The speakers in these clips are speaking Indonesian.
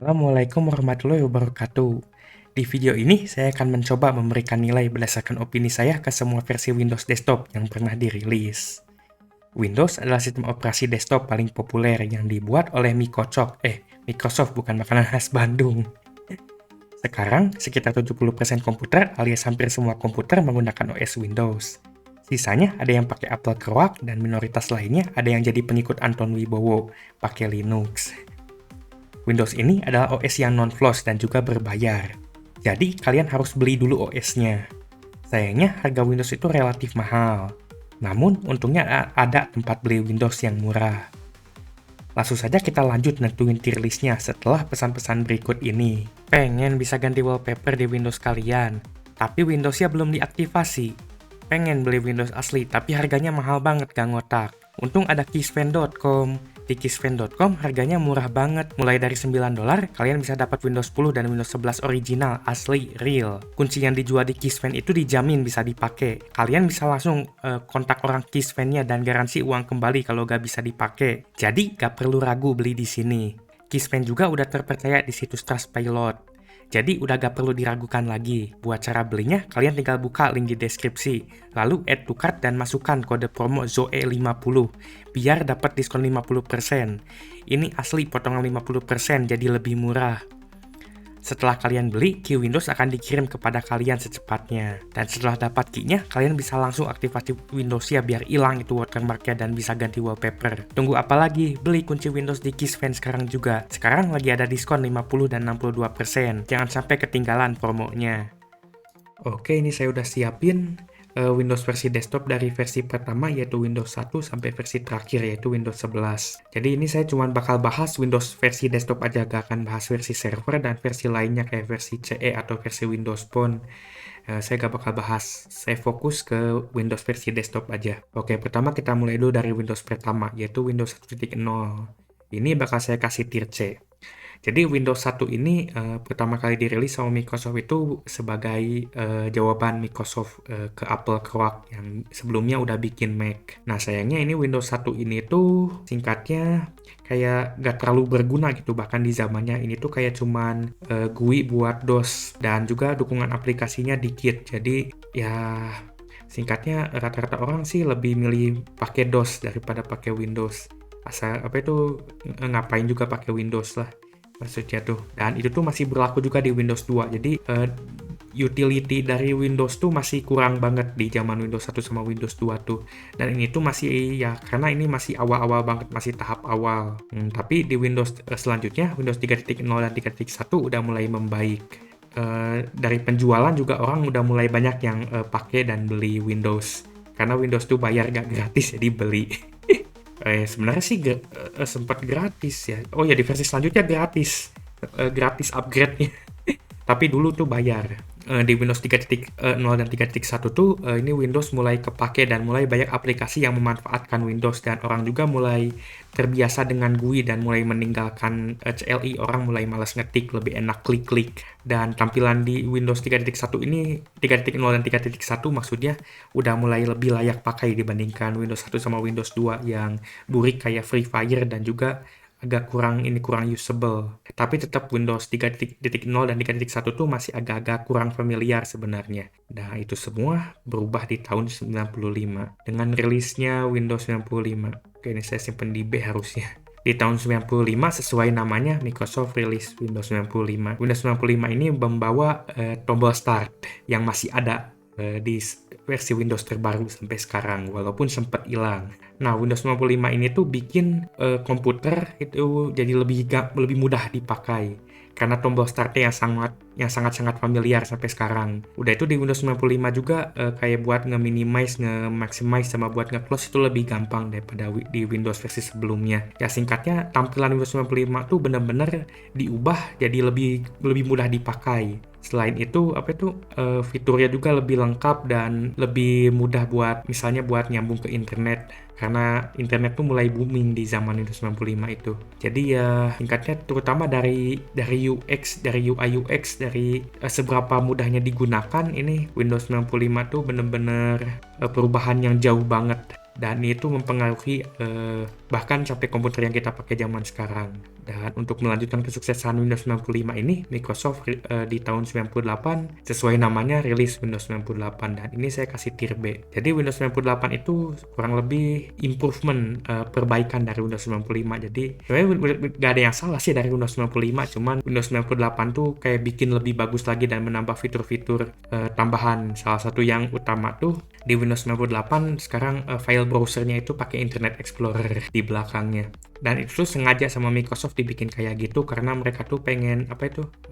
Assalamualaikum warahmatullahi wabarakatuh. Di video ini, saya akan mencoba memberikan nilai berdasarkan opini saya ke semua versi Windows desktop yang pernah dirilis. Windows adalah sistem operasi desktop paling populer yang dibuat oleh Microsoft bukan makanan khas Bandung. Sekarang, sekitar 70% komputer alias hampir semua komputer menggunakan OS Windows. Sisanya ada yang pakai Apple Croak dan minoritas lainnya ada yang jadi pengikut Anton Wibowo, pakai Linux. Windows ini adalah OS yang non-flash dan juga berbayar. Jadi, kalian harus beli dulu OS-nya. Sayangnya, harga Windows itu relatif mahal. Namun, untungnya ada tempat beli Windows yang murah. Langsung saja kita lanjut nentuin tier list-nya setelah pesan-pesan berikut ini. Pengen bisa ganti wallpaper di Windows kalian, tapi Windows-nya belum diaktifasi. Pengen beli Windows asli, tapi harganya mahal banget gak ngotak. Untung ada Kissfan.com. Di Kissfan.com harganya murah banget, mulai dari $9 kalian bisa dapat Windows 10 dan Windows 11 original, asli, real. Kunci yang dijual di Kissfan itu dijamin bisa dipakai. Kalian bisa langsung kontak orang Kissfan-nya dan garansi uang kembali kalau gak bisa dipakai. Jadi gak perlu ragu beli di sini. Kissfan juga udah terpercaya di situs Trustpilot. Jadi udah gak perlu diragukan lagi. Buat cara belinya, kalian tinggal buka link di deskripsi. Lalu add to cart dan masukkan kode promo ZOE50 biar dapat diskon 50%. Ini asli potongan 50% jadi lebih murah. Setelah kalian beli, key Windows akan dikirim kepada kalian secepatnya. Dan setelah dapat key-nya, kalian bisa langsung aktifasi Windows-nya biar hilang itu watermark-nya dan bisa ganti wallpaper. Tunggu apa lagi? Beli kunci Windows di Kissfan sekarang juga. Sekarang lagi ada diskon 50 dan 62%. Jangan sampai ketinggalan promonya. Oke, ini saya udah siapin Windows versi desktop dari versi pertama yaitu Windows 1 sampai versi terakhir yaitu Windows 11. Jadi ini saya cuma bakal bahas Windows versi desktop aja, gak akan bahas versi server dan versi lainnya kayak versi CE atau versi Windows Phone. Saya gak bakal bahas, saya fokus ke Windows versi desktop aja. Oke, pertama kita mulai dulu dari Windows pertama yaitu Windows 1.0. Ini bakal saya kasih tier C. Jadi Windows 1 ini pertama kali dirilis sama Microsoft itu sebagai jawaban Microsoft ke Apple Croak yang sebelumnya udah bikin Mac. Nah sayangnya ini Windows 1 ini tuh singkatnya kayak gak terlalu berguna gitu. Bahkan di zamannya ini tuh kayak cuman GUI buat DOS dan juga dukungan aplikasinya dikit. Jadi ya singkatnya rata-rata orang sih lebih milih pakai DOS daripada pakai Windows. Asal apa itu ngapain juga pakai Windows lah maksudnya tuh. Dan itu tuh masih berlaku juga di Windows 2. Jadi utility dari Windows tuh masih kurang banget di zaman Windows 1 sama Windows 2 tuh. Dan ini tuh masih ya karena ini masih awal-awal banget, masih tahap awal. Tapi di Windows selanjutnya Windows 3.0 dan 3.1 udah mulai membaik. Dari penjualan juga orang udah mulai banyak yang pakai dan beli Windows. Karena Windows tuh bayar gak gratis jadi beli. Sebenarnya sih sempat gratis ya. Oh ya di versi selanjutnya gratis, gratis upgrade-nya. Tapi dulu tuh bayar. Di Windows 3.0 dan 3.1 tuh ini Windows mulai kepake dan mulai banyak aplikasi yang memanfaatkan Windows dan orang juga mulai terbiasa dengan GUI dan mulai meninggalkan CLI. Orang mulai malas ngetik, lebih enak klik-klik. Dan tampilan di Windows 3.1 ini 3.0 dan 3.1 maksudnya udah mulai lebih layak pakai dibandingkan Windows 1 sama Windows 2 yang burik kayak Free Fire dan juga agak kurang usable. Tapi tetap Windows 3.0 dan 3.1 tuh masih agak-agak kurang familiar sebenarnya. Nah, itu semua berubah di tahun 95 dengan rilisnya Windows 95. Oke, ini saya simpen di B harusnya. Di tahun 95 sesuai namanya Microsoft rilis Windows 95. Windows 95 ini membawa tombol start yang masih ada di versi Windows terbaru sampai sekarang walaupun sempat hilang. Nah, Windows 95 ini tuh bikin komputer itu jadi lebih mudah dipakai karena tombol startnya yang sangat familiar sampai sekarang. Udah itu di Windows 95 juga kayak buat nge-minimize, nge-maximize sama buat nge-close itu lebih gampang daripada di Windows versi sebelumnya. Ya singkatnya tampilan Windows 95 tuh bener-bener diubah jadi lebih mudah dipakai. Selain itu, fiturnya juga lebih lengkap dan lebih mudah buat misalnya buat nyambung ke internet. Karena internet tuh mulai booming di zaman Windows 95 itu. Jadi ya singkatnya terutama dari UX, dari UI UX, dari seberapa mudahnya digunakan, ini Windows 95 tuh bener-bener perubahan yang jauh banget. Dan itu mempengaruhi bahkan sampai komputer yang kita pakai zaman sekarang. Dan untuk melanjutkan kesuksesan Windows 95 ini, Microsoft di tahun 98 sesuai namanya rilis Windows 98, dan ini saya kasih tier B. Jadi Windows 98 itu kurang lebih improvement, perbaikan dari Windows 95. Jadi sebenarnya nggak ada yang salah sih dari Windows 95, cuman Windows 98 tuh kayak bikin lebih bagus lagi dan menambah fitur-fitur tambahan. Salah satu yang utama tuh di Windows 98 sekarang file browsernya itu pakai Internet Explorer di belakangnya. Dan itu sengaja sama Microsoft dibikin kayak gitu karena mereka tuh pengen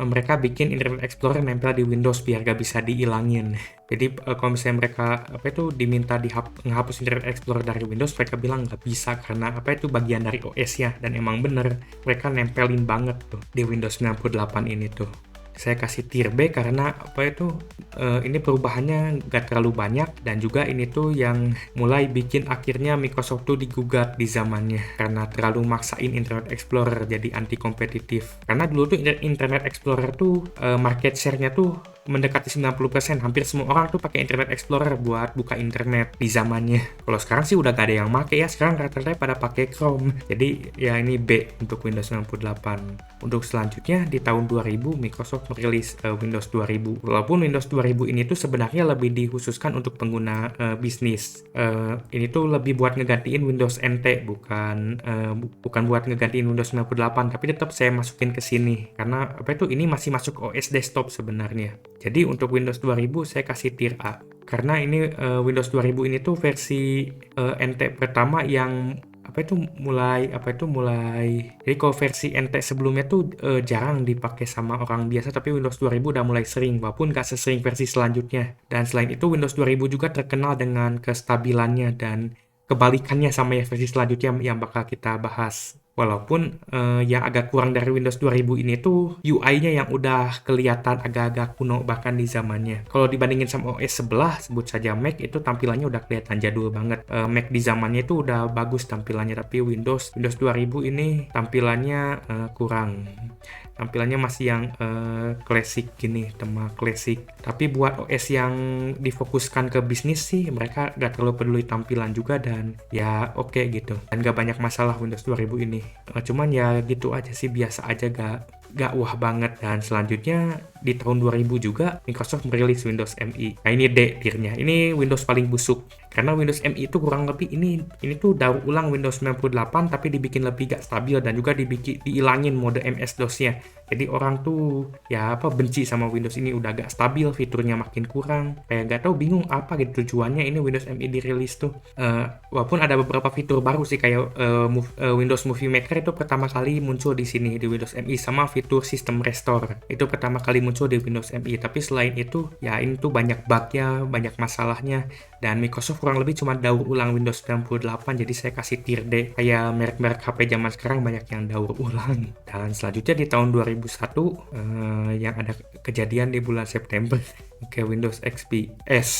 mereka bikin Internet Explorer nempel di Windows biar gak bisa dihilangin. Jadi kalau misalnya mereka diminta menghapus Internet Explorer dari Windows, mereka bilang nggak bisa karena bagian dari OS ya. Dan emang bener mereka nempelin banget tuh di Windows 98 ini tuh. Saya kasih tier B karena ini perubahannya nggak terlalu banyak, dan juga ini tuh yang mulai bikin akhirnya Microsoft tuh digugat di zamannya karena terlalu maksain Internet Explorer jadi anti kompetitif. Karena dulu tuh Internet Explorer tuh market share-nya tuh mendekati 90%. Hampir semua orang tuh pakai Internet Explorer buat buka internet di zamannya. Kalau sekarang sih udah gak ada yang make ya, sekarang rata-rata pada pakai Chrome. Jadi ya ini B untuk Windows 98. Untuk selanjutnya di tahun 2000 Microsoft merilis Windows 2000. Walaupun Windows 2000 ini tuh sebenarnya lebih dikhususkan untuk pengguna bisnis. Ini tuh lebih buat ngegantiin Windows NT, bukan buat ngegantiin Windows 98, tapi tetap saya masukin ke sini karena ini masih masuk OS desktop sebenarnya. Jadi untuk Windows 2000 saya kasih tier A karena ini Windows 2000 ini tuh versi NT pertama yang mulai jadi kalau versi NT sebelumnya tuh jarang dipakai sama orang biasa, tapi Windows 2000 udah mulai sering, walaupun gak sesering versi selanjutnya. Dan selain itu Windows 2000 juga terkenal dengan kestabilannya dan kebalikannya sama versi selanjutnya yang bakal kita bahas. Walaupun yang agak kurang dari Windows 2000 ini tuh UI-nya yang udah kelihatan agak-agak kuno bahkan di zamannya. Kalau dibandingin sama OS sebelah, sebut saja Mac, itu tampilannya udah kelihatan jadul banget. Mac di zamannya itu udah bagus tampilannya, tapi Windows 2000 ini tampilannya kurang. Tampilannya masih yang klasik gini, tema klasik. Tapi buat OS yang difokuskan ke bisnis sih, mereka gak terlalu peduli tampilan juga, dan ya oke gitu. Dan gak banyak masalah Windows 2000 ini. Cuman ya gitu aja sih, biasa aja, gak wah banget. Dan selanjutnya di tahun 2000 juga Microsoft merilis Windows ME. Nah ini D tiernya. Ini Windows paling busuk. Karena Windows ME itu kurang lebih ini tuh daur ulang Windows 98 tapi dibikin lebih gak stabil, dan juga dihilangin mode MS-DOS-nya. Jadi orang tuh benci sama Windows ini, udah gak stabil, fiturnya makin kurang. Kayak gak tahu, bingung apa gitu tujuannya ini Windows ME dirilis tuh. Walaupun ada beberapa fitur baru sih kayak Windows Movie Maker itu pertama kali muncul di sini di Windows ME, sama fitur System Restore itu pertama kali muncul di Windows ME. Tapi selain itu ya ini tuh banyak bugnya, banyak masalahnya, dan Microsoft kurang lebih cuma daur ulang Windows 98. Jadi saya kasih tier D. Kayak merek-merek HP zaman sekarang banyak yang daur ulang. Dan selanjutnya di tahun 2001 yang ada kejadian di bulan September ke Windows XP S.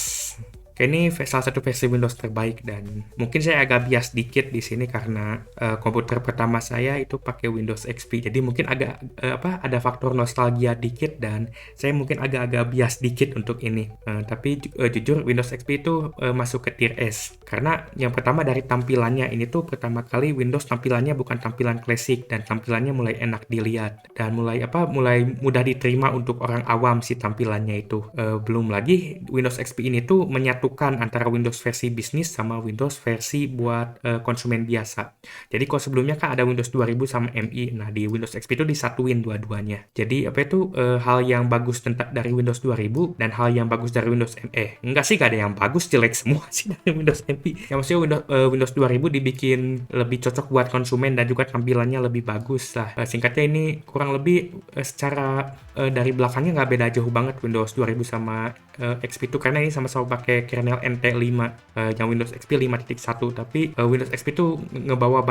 Ini salah satu versi Windows terbaik, dan mungkin saya agak bias dikit di sini karena komputer pertama saya itu pakai Windows XP. Jadi mungkin agak ada faktor nostalgia dikit, dan saya mungkin agak-agak bias dikit untuk ini. Tapi jujur Windows XP itu masuk ke tier S karena yang pertama dari tampilannya. Ini tuh pertama kali Windows tampilannya bukan tampilan klasik, dan tampilannya mulai enak dilihat dan mulai mudah diterima untuk orang awam si tampilannya itu. Belum lagi Windows XP ini tuh menyatu antara Windows versi bisnis sama Windows versi buat konsumen biasa. Jadi kalau sebelumnya kan ada Windows 2000 sama ME, nah di Windows XP itu disatuin dua-duanya. Jadi hal yang bagus dari Windows 2000 dan hal yang bagus dari Windows ME. Enggak sih, gak ada yang bagus, jelek semua sih dari Windows ME. Yang maksudnya Windows 2000 dibikin lebih cocok buat konsumen dan juga tampilannya lebih bagus lah. Singkatnya ini kurang lebih secara dari belakangnya nggak beda jauh banget Windows 2000 sama XP itu, karena ini sama-sama pakai kernel NT5 yang Windows XP 5.1, tapi Windows XP itu ngebawa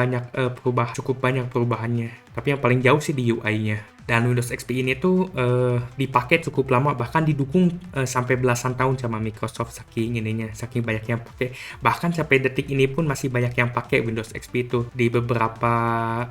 cukup banyak perubahannya, tapi yang paling jauh sih di UI-nya. Dan Windows XP ini tuh dipakai cukup lama, bahkan didukung sampai belasan tahun sama Microsoft, saking banyak yang pakai. Bahkan sampai detik ini pun masih banyak yang pakai Windows XP itu di beberapa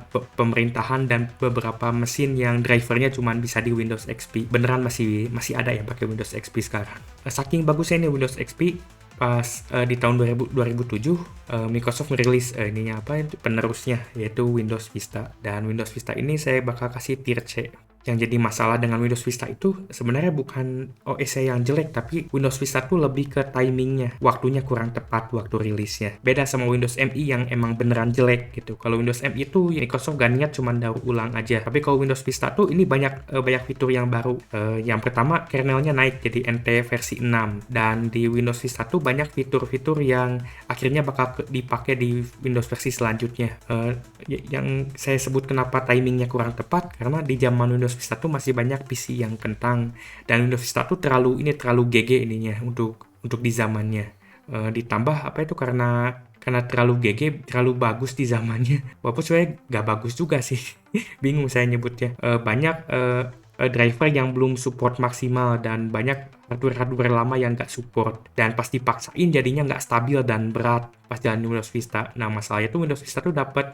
pemerintahan dan beberapa mesin yang drivernya cuma bisa di Windows XP. Beneran masih ada yang pakai Windows XP sekarang. Saking bagusnya ini Windows XP, pas di tahun 2007 Microsoft merilis ininya apa itu penerusnya, yaitu Windows Vista. Dan Windows Vista ini saya bakal kasih tier C. Yang jadi masalah dengan Windows Vista itu sebenarnya bukan OS-nya yang jelek, tapi Windows Vista tuh lebih ke timingnya, waktunya kurang tepat waktu rilisnya. Beda sama Windows MI yang emang beneran jelek gitu. Kalau Windows MI itu Microsoft gak niat, cuma daur ulang aja. Tapi kalau Windows Vista tuh ini banyak fitur yang baru. Yang pertama, kernelnya naik jadi NT versi 6. Dan di Windows Vista tuh banyak fitur-fitur yang akhirnya bakal dipakai di Windows versi selanjutnya. Yang saya sebut kenapa timingnya kurang tepat, karena di zaman Windows Vista tuh masih banyak PC yang kentang, dan Windows Vista tuh terlalu GG ininya untuk di zamannya. Ditambah apa itu karena terlalu GG, terlalu bagus di zamannya. Walaupun sebenarnya nggak bagus juga sih. Bingung saya nyebutnya. Banyak driver yang belum support maksimal, dan banyak hardware lama yang nggak support, dan pas dipaksain jadinya nggak stabil dan berat pas jalan Windows Vista. Nah, masalahnya tuh Windows Vista tuh dapat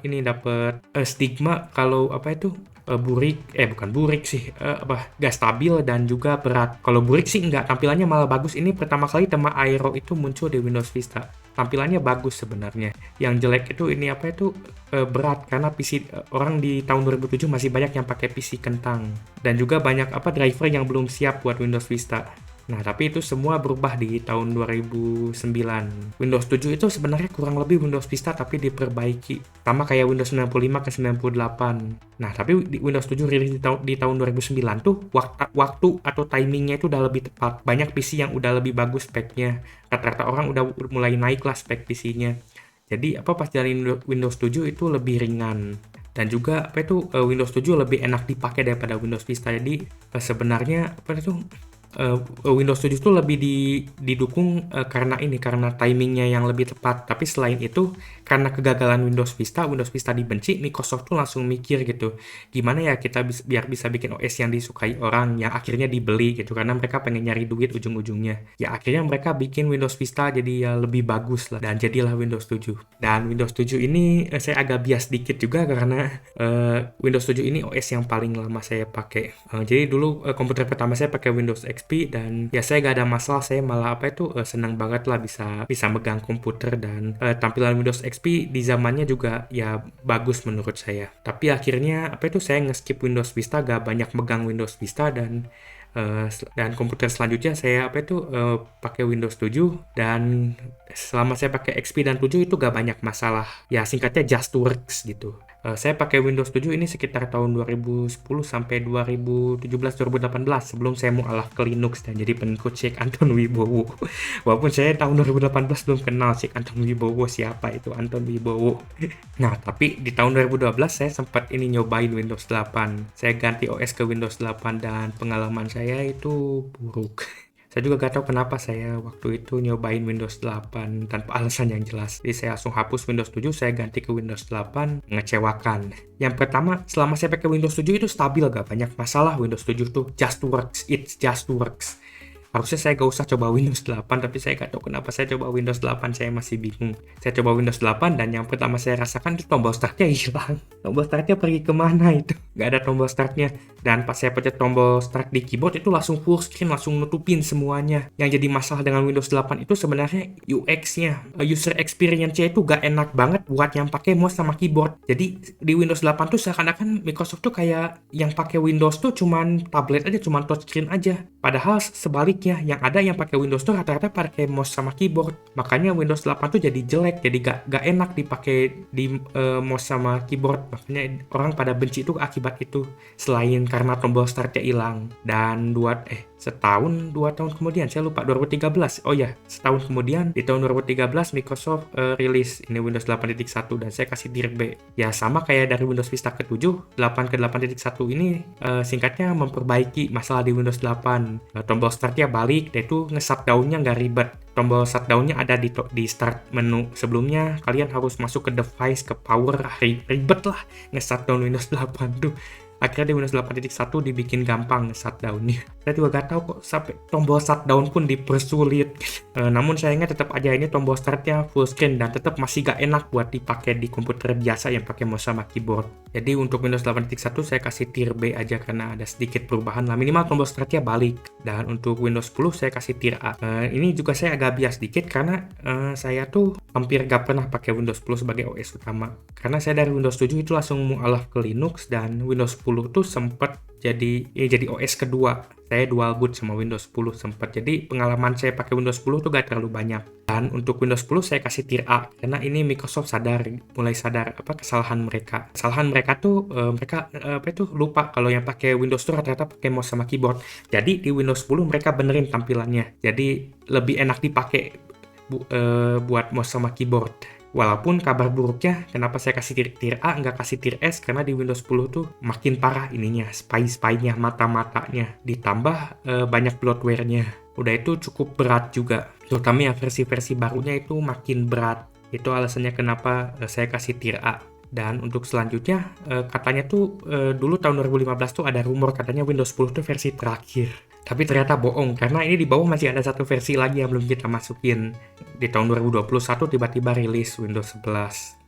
stigma kalau apa itu bukan burik sih, nggak stabil dan juga berat. Kalau burik sih nggak, tampilannya malah bagus. Ini pertama kali tema Aero itu muncul di Windows Vista. Tampilannya bagus sebenarnya. Yang jelek itu berat, karena PC orang di tahun 2007 masih banyak yang pakai PC kentang, dan juga banyak driver yang belum siap buat Windows Vista. Nah, tapi itu semua berubah di tahun 2009. Windows 7 itu sebenarnya kurang lebih Windows Vista tapi diperbaiki. Sama kayak Windows 95 ke 98. Nah, tapi di Windows 7 rilis di tahun 2009 tuh waktu atau timingnya itu udah lebih tepat. Banyak PC yang udah lebih bagus speknya. Rata-rata orang udah mulai naik lah spek PC-nya. Jadi pas jalanin Windows 7 itu lebih ringan. Dan juga Windows 7 lebih enak dipakai daripada Windows Vista. Jadi sebenarnya Windows 7 itu lebih didukung karena timingnya yang lebih tepat. Tapi selain itu, karena kegagalan Windows Vista dibenci, Microsoft tuh langsung mikir gitu, gimana ya kita biar bisa bikin OS yang disukai orang, yang akhirnya dibeli gitu, karena mereka pengen nyari duit ujung-ujungnya. Ya akhirnya mereka bikin Windows Vista jadi ya lebih bagus lah, dan jadilah Windows 7. Dan Windows 7 ini saya agak bias dikit juga, karena Windows 7 ini OS yang paling lama saya pakai. Jadi dulu komputer pertama saya pakai Windows XP, dan ya saya gak ada masalah. Saya malah senang banget lah bisa megang komputer, dan tampilan Windows XP di zamannya juga ya bagus menurut saya. Tapi akhirnya saya nge-skip Windows Vista, gak banyak megang Windows Vista, dan komputer selanjutnya saya pakai Windows 7, dan selama saya pakai XP dan 7 itu gak banyak masalah. Ya singkatnya just works gitu. Saya pakai Windows 7 ini sekitar tahun 2010 sampai 2017-2018, sebelum saya mau alaf ke Linux dan jadi pengikut Sheikh Anton Wibowo. Walaupun saya tahun 2018 belum kenal Sheikh Anton Wibowo, siapa itu Anton Wibowo. Nah, tapi di tahun 2012 saya sempat nyobain Windows 8. Saya ganti OS ke Windows 8, dan pengalaman saya itu buruk. Saya juga gak tahu kenapa saya waktu itu nyobain Windows 8 tanpa alasan yang jelas. Jadi saya langsung hapus Windows 7, saya ganti ke Windows 8, mengecewakan. Yang pertama, selama saya pakai Windows 7 itu stabil, gak banyak masalah. Windows 7 tuh just works, it just works. Harusnya saya gak usah coba Windows 8, tapi saya gak tahu kenapa saya coba Windows 8, saya masih bingung. Saya coba Windows 8, dan yang pertama saya rasakan itu tombol startnya hilang. Tombol startnya pergi kemana itu? Gak ada tombol startnya. Dan pas saya pencet tombol start di keyboard itu langsung full screen, langsung nutupin semuanya. Yang jadi masalah dengan Windows 8 itu sebenarnya UX-nya, user experience-nya itu gak enak banget buat yang pakai mouse sama keyboard. Jadi di Windows 8 tuh seakan-akan Microsoft tuh kayak yang pakai Windows tuh cuman tablet aja, cuman touchscreen aja. Padahal sebaliknya, yang ada yang pakai Windows tuh rata-rata pakai mouse sama keyboard. Makanya Windows 8 tuh jadi jelek, jadi gak enak dipakai di mouse sama keyboard. Makanya orang pada benci itu akibat itu. Selain karena tombol startnya hilang. Dan setahun 2 tahun kemudian, saya lupa, 2013. Oh ya, setahun kemudian di tahun 2013 Microsoft rilis ini Windows 8.1, dan saya kasih tier B. Ya sama kayak dari Windows Vista ke-7, 8 ke 8.1 ini singkatnya memperbaiki masalah di Windows 8. Tombol startnya balik, dan itu nge-shutdown-nya nggak ribet. Tombol shutdown-nya ada di start menu. Sebelumnya kalian harus masuk ke device, ke power, ribet lah nge-shutdown Windows 8 tuh. Akhirnya di Windows 8.1 dibikin gampang shutdown-nya. Saya juga gak tahu kok sampai tombol shutdown pun dipersulit. Namun sayangnya tetap aja ini tombol startnya full screen dan tetap masih gak enak buat dipakai di komputer biasa yang pakai mouse sama keyboard. Jadi untuk Windows 8.1 saya kasih tier B aja karena ada sedikit perubahan lah. Minimal tombol startnya balik. Dan untuk Windows 10 saya kasih tier A. Ini juga saya agak bias dikit karena saya tuh hampir gak pernah pakai Windows 10 sebagai OS utama. Karena saya dari Windows 7 itu langsung mualaf ke Linux dan Windows 10 tuh sempat jadi OS kedua. Saya dual boot sama Windows 10 sempat. Jadi pengalaman saya pakai Windows 10 tuh gak terlalu banyak. Dan untuk Windows 10 saya kasih tier A karena ini Microsoft mulai sadar kesalahan mereka. Kesalahan mereka tuh mereka lupa kalau yang pakai Windows tuh rata-rata pakai mouse sama keyboard. Jadi di Windows 10 mereka benerin tampilannya. Jadi lebih enak dipakai buat mouse sama keyboard. Walaupun kabar buruknya, kenapa saya kasih tier A, nggak kasih tier S, karena di Windows 10 tuh makin parah ininya, spy-nya, mata-matanya, ditambah banyak bloatware-nya. Udah itu cukup berat juga, terutama yang versi-versi barunya itu makin berat. Itu alasannya kenapa saya kasih tier A. Dan untuk selanjutnya, katanya tuh dulu tahun 2015 tuh ada rumor katanya Windows 10 tuh versi terakhir. Tapi ternyata bohong, karena ini di bawah masih ada satu versi lagi yang belum kita masukin. Di tahun 2021 tiba-tiba rilis Windows 11.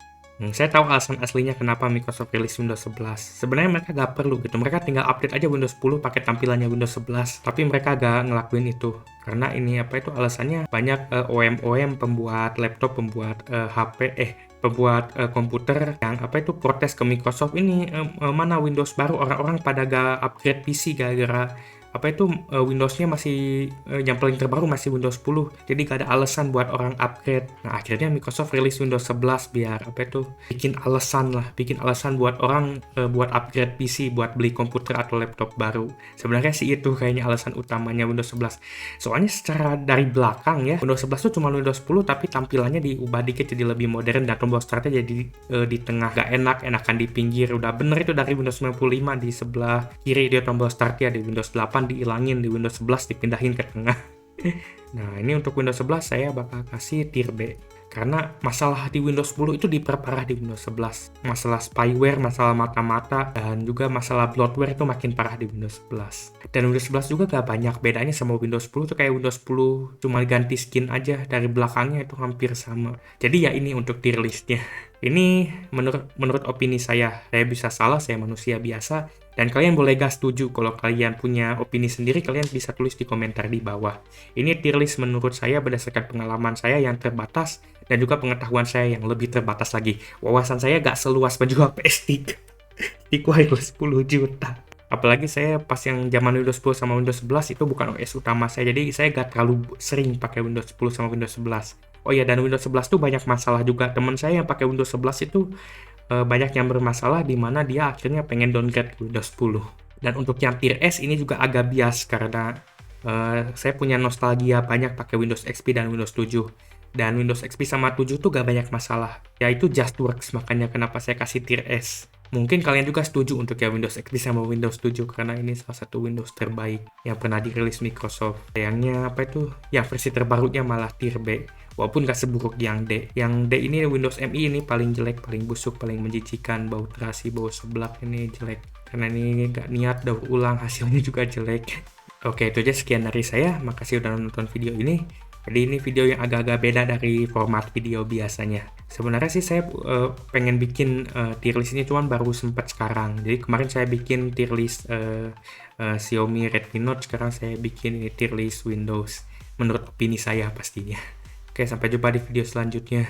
Saya tahu alasan aslinya kenapa Microsoft rilis Windows 11. Sebenarnya mereka gak perlu gitu, mereka tinggal update aja Windows 10 pakai tampilannya Windows 11. Tapi mereka gak ngelakuin itu. Karena ini alasannya banyak OEM pembuat laptop, pembuat HP, pembuat komputer yang protes ke Microsoft ini mana Windows baru, orang-orang pada gak upgrade PC gara-gara Windows-nya masih yang paling terbaru masih Windows 10, jadi gak ada alasan buat orang upgrade. Nah akhirnya Microsoft rilis Windows 11 biar bikin alasan buat orang buat upgrade PC, buat beli komputer atau laptop baru. Sebenarnya sih itu kayaknya alasan utamanya Windows 11. Soalnya secara dari belakang ya, Windows 11 tuh cuma Windows 10 tapi tampilannya diubah dikit jadi lebih modern dan tombol startnya jadi di tengah, gak enakan di pinggir. Udah bener itu dari Windows 95 di sebelah kiri dia tombol startnya, di Windows 8 dihilangin, di Windows 11 dipindahin ke tengah. Nah ini untuk Windows 11 saya bakal kasih tier B karena masalah di Windows 10 itu diperparah di Windows 11. Masalah spyware, masalah mata-mata, dan juga masalah bloatware itu makin parah di Windows 11. Dan Windows 11 juga gak banyak bedanya sama Windows 10 tuh, kayak Windows 10 cuma ganti skin aja, dari belakangnya itu hampir sama. Jadi ya ini untuk tier listnya. Ini menurut opini saya bisa salah, saya manusia biasa. Dan kalian boleh gak setuju. Kalau kalian punya opini sendiri, kalian bisa tulis di komentar di bawah. Ini tier list menurut saya berdasarkan pengalaman saya yang terbatas, dan juga pengetahuan saya yang lebih terbatas lagi. Wawasan saya gak seluas penjual PS3 di wireless 10 juta. Apalagi saya pas yang zaman Windows 10 sama Windows 11 itu bukan OS utama saya, jadi saya gak terlalu sering pakai Windows 10 sama Windows 11. Oh iya, dan Windows 11 tuh banyak masalah juga. Teman saya yang pakai Windows 11 itu banyak yang bermasalah, di mana dia akhirnya pengen downgrade ke Windows 10. Dan untuk yang tier S ini juga agak bias karena saya punya nostalgia banyak pakai Windows XP dan Windows 7. Dan Windows XP sama 7 tuh gak banyak masalah, yaitu just works, makanya kenapa saya kasih tier S. Mungkin kalian juga setuju untuk ya Windows XP sama Windows 7 karena ini salah satu Windows terbaik yang pernah dirilis Microsoft. Sayangnya yang versi terbarunya malah tier B. Walaupun gak seburuk yang D. Yang D ini Windows MI ini paling jelek, paling busuk, paling menjijikan. Bau terasi, bau seblak ini jelek. Karena ini gak niat daur ulang, hasilnya juga jelek. Oke, itu aja sekian dari saya. Makasih udah nonton video ini. Jadi ini video yang agak-agak beda dari format video biasanya. Sebenarnya sih saya pengen bikin tier list ini cuman baru sempat sekarang. Jadi kemarin saya bikin tier list Xiaomi Redmi Note, sekarang saya bikin ini tier list Windows. Menurut opini saya pastinya. Oke, sampai jumpa di video selanjutnya.